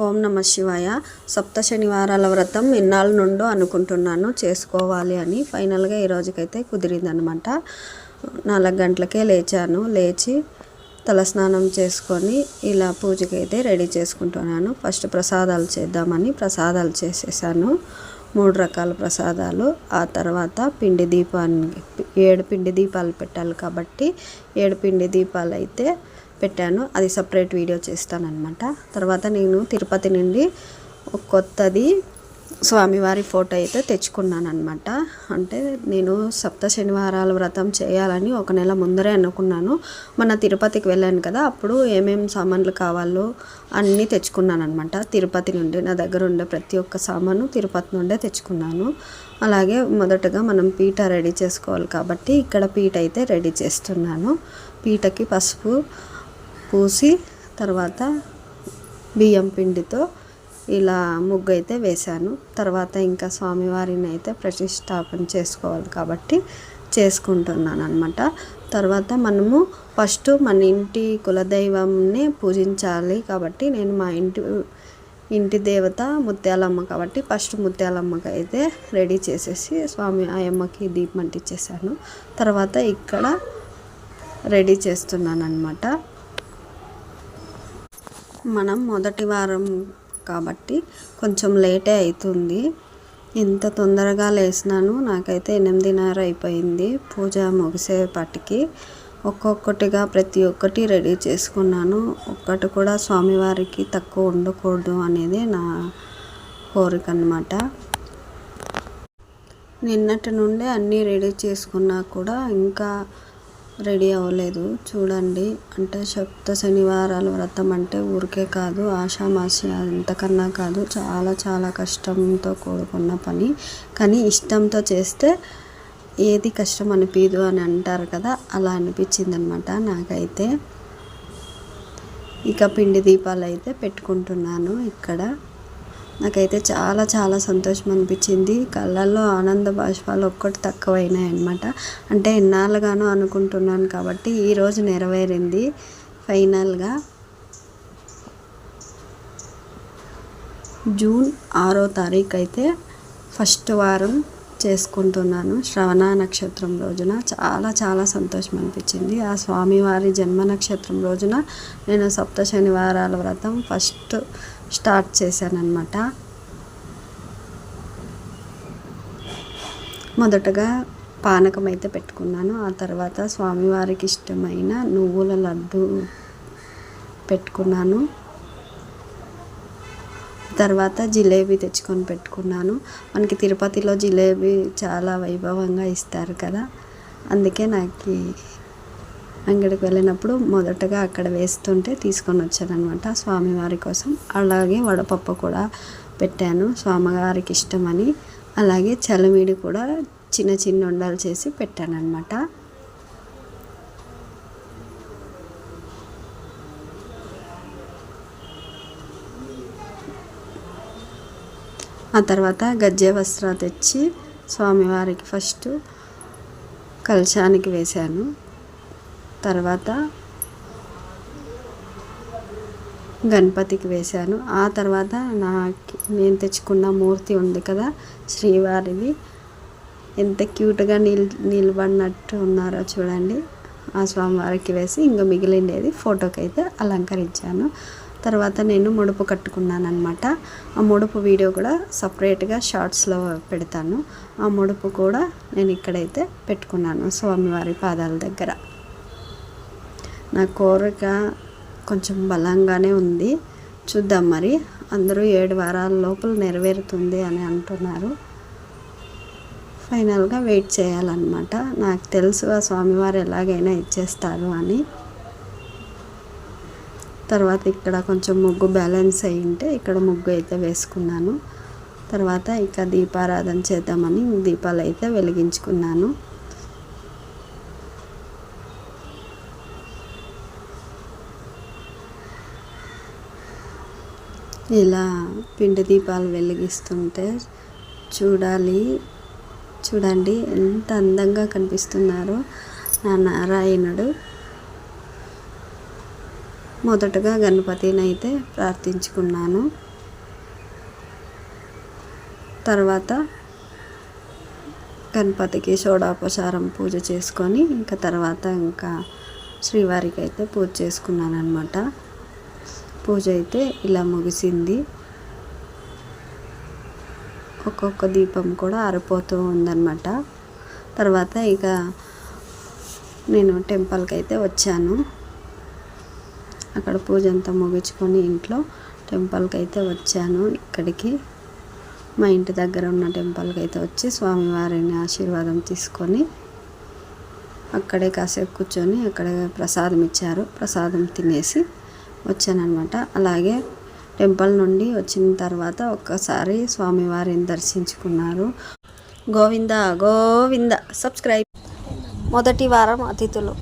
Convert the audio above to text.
ఓం నమ శివాయ. సప్త శనివారాల వ్రతం ఇన్నాళ్ళ నుండో అనుకుంటున్నాను చేసుకోవాలి అని. ఫైనల్గా ఈ రోజుకైతే కుదిరిందనమాట. 4 గంటలకే లేచి తలస్నానం చేసుకొని ఇలా పూజకైతే రెడీ చేసుకుంటున్నాను. ఫస్ట్ ప్రసాదాలు చేద్దామని ప్రసాదాలు చేసేసాను, 3 రకాల ప్రసాదాలు. ఆ తర్వాత పిండి దీపాన్ని 7 పిండి దీపాలు పెట్టాలి కాబట్టి 7 పిండి దీపాలు అయితే పెట్టాను. అది సపరేట్ వీడియో చేస్తానన్నమాట. తర్వాత నేను తిరుపతి నుండి కొత్తది స్వామివారి ఫోటో అయితే తెచ్చుకున్నాను అనమాట. అంటే నేను సప్త శనివారాల వ్రతం చేయాలని 1 నెల ముందరే అనుకున్నాను. మన తిరుపతికి వెళ్ళాను కదా, అప్పుడు ఏమేమి సామాన్లు కావాలో అన్నీ తెచ్చుకున్నాను అనమాట. తిరుపతి నుండి నా దగ్గర ఉండే ప్రతి ఒక్క సామాను తిరుపతి నుండే తెచ్చుకున్నాను. అలాగే మొదటగా మనం పీట రెడీ చేసుకోవాలి కాబట్టి ఇక్కడ పీట అయితే రెడీ చేస్తున్నాను. పీటకి పసుపు పూసి తర్వాత బియ్యం పిండితో ఇలా ముగ్గు అయితే వేశాను. తర్వాత ఇంకా స్వామివారిని అయితే ప్రతిష్టాపన చేసుకోవాలి కాబట్టి చేసుకుంటున్నాను అనమాట. తర్వాత మనము ఫస్ట్ మన ఇంటి కులదైవంని పూజించాలి కాబట్టి నేను మా ఇంటి దేవత ముత్యాలమ్మ కాబట్టి ఫస్ట్ ముత్యాలమ్మకి అయితే రెడీ చేసేసి స్వామి ఆయమ్మకి దీపం అంటించేసాను. తర్వాత ఇక్కడ రెడీ చేస్తున్నాను అనమాట. మనం మొదటి వారం కాబట్టి కొంచెం లేటే అవుతుంది. ఇంత తొందరగా లేసినాను, నాకైతే 8:30 అయిపోయింది పూజ ముగిసేపటికి. ఒక్కొక్కటిగా ప్రతి ఒక్కటి రెడీ చేసుకున్నాను. ఒక్కటి కూడా స్వామివారికి తక్కువ ఉండకూడదు అనేది నా కోరిక అన్నమాట. నిన్నటి నుండే అన్నీ రెడీ చేసుకున్నా కూడా ఇంకా రెడీ అవ్వలేదు. చూడండి, అంటే సప్త శనివారాల వ్రతం అంటే ఊరికే కాదు, ఆషామాషి అంతకన్నా కాదు, చాలా కష్టంతో కూడుకున్న పని. కానీ ఇష్టంతో చేస్తే ఏది కష్టం అనిపించదు అని అంటారు కదా, అలా అనిపించింది అనమాట నాకైతే. ఇక పిండి దీపాలు అయితే పెట్టుకుంటున్నాను. ఇక్కడ నాకైతే చాలా సంతోషం అనిపించింది. కళ్ళల్లో ఆనంద బాష్పాలు ఒక్కటి తక్కువైనాయి అన్నమాట. అంటే ఎన్నాళ్ళుగానో అనుకుంటున్నాను కాబట్టి ఈరోజు నెరవేరింది ఫైనల్గా. జూన్ 6వ తారీఖు అయితే ఫస్ట్ వారం చేసుకుంటున్నాను. శ్రవణ నక్షత్రం రోజున చాలా సంతోషం అనిపించింది. ఆ స్వామివారి జన్మ నక్షత్రం రోజున నేను సప్త శనివారాల వ్రతం ఫస్ట్ స్టార్ట్ చేశాను అన్నమాట. మొదటగా పానకం అయితే పెట్టుకున్నాను. ఆ తర్వాత స్వామివారికి ఇష్టమైన నువ్వుల లడ్డు పెట్టుకున్నాను. తర్వాత జిలేబీ తెచ్చుకొని పెట్టుకున్నాను. మనకి తిరుపతిలో జిలేబీ చాలా వైభవంగా ఇస్తారు కదా, అందుకే నాకు అంగడికి వెళ్ళినప్పుడు మొదటగా అక్కడ వేస్తుంటే తీసుకొని వచ్చాను అనమాట స్వామివారి కోసం. అలాగే వడపప్పు కూడా పెట్టాను స్వామివారికి ఇష్టమని. అలాగే చలిమిడి కూడా చిన్న ఉండలు చేసి పెట్టాను అనమాట. ఆ తర్వాత గజ్జె వస్త్ర తెచ్చి స్వామివారికి ఫస్ట్ కలశానికి వేశాను. తర్వాత గణపతికి వేశాను. ఆ తర్వాత నేను తెచ్చుకున్న మూర్తి ఉంది కదా శ్రీవారిది, ఎంత క్యూట్గా నిలబడినట్టు ఉన్నారో చూడండి. ఆ స్వామివారికి వేసి ఇంకా మిగిలిండేది ఫోటోకి అయితే అలంకరించాను. తర్వాత నేను ముడుపు కట్టుకున్నాను అనమాట. ఆ ముడుపు వీడియో కూడా సపరేట్గా షార్ట్స్లో పెడతాను. ఆ ముడుపు కూడా నేను ఇక్కడైతే పెట్టుకున్నాను స్వామివారి పాదాల దగ్గర. నా కోరిక కొంచెం బలంగానే ఉంది, చూద్దాం మరి. అందరూ 7 వారాల లోపల నెరవేరుతుంది అని అంటున్నారు. ఫైనల్గా వెయిట్ చేయాలన్నమాట. నాకు తెలుసు ఆ స్వామివారు ఎలాగైనా ఇచ్చేస్తారు అని. తర్వాత ఇక్కడ కొంచెం ముగ్గు బ్యాలెన్స్ అయి ఉంటే ఇక్కడ ముగ్గు అయితే వేసుకున్నాను. తర్వాత ఇక దీపారాధన చేద్దామని దీపాలు అయితే వెలిగించుకున్నాను. ఇలా పిండి దీపాలు వెలిగిస్తుంటే చూడండి ఎంత అందంగా కనిపిస్తున్నారో నా నారాయణుడు. మొదటగా గణపతిని అయితే ప్రార్థించుకున్నాను. తర్వాత గణపతికి షోడాపచారం పూజ చేసుకొని ఇంకా తర్వాత శ్రీవారికి అయితే పూజ చేసుకున్నాను అనమాట. పూజ అయితే ఇలా ముగిసింది. ఒక్కొక్క దీపం కూడా ఆరిపోతూ ఉందన్నమాట. తర్వాత ఇక నేను టెంపుల్కి అయితే వచ్చాను. అక్కడ పూజ అంతా ముగించుకొని ఇంట్లో టెంపుల్కి అయితే వచ్చాను. ఇక్కడికి మా ఇంటి దగ్గర ఉన్న టెంపుల్కి అయితే వచ్చి స్వామివారిని ఆశీర్వాదం తీసుకొని అక్కడే కాసేపు కూర్చొని అక్కడే ప్రసాదం ఇచ్చారు, ప్రసాదం తినేసి వచ్చానమాట. అలాగే టెంపుల్ నుండి వచ్చిన తర్వాత ఒక్కసారి స్వామివారిని దర్శించుకున్నారు. గోవింద గోవింద. సబ్స్క్రైబ్. మొదటి వారం అతిథులు.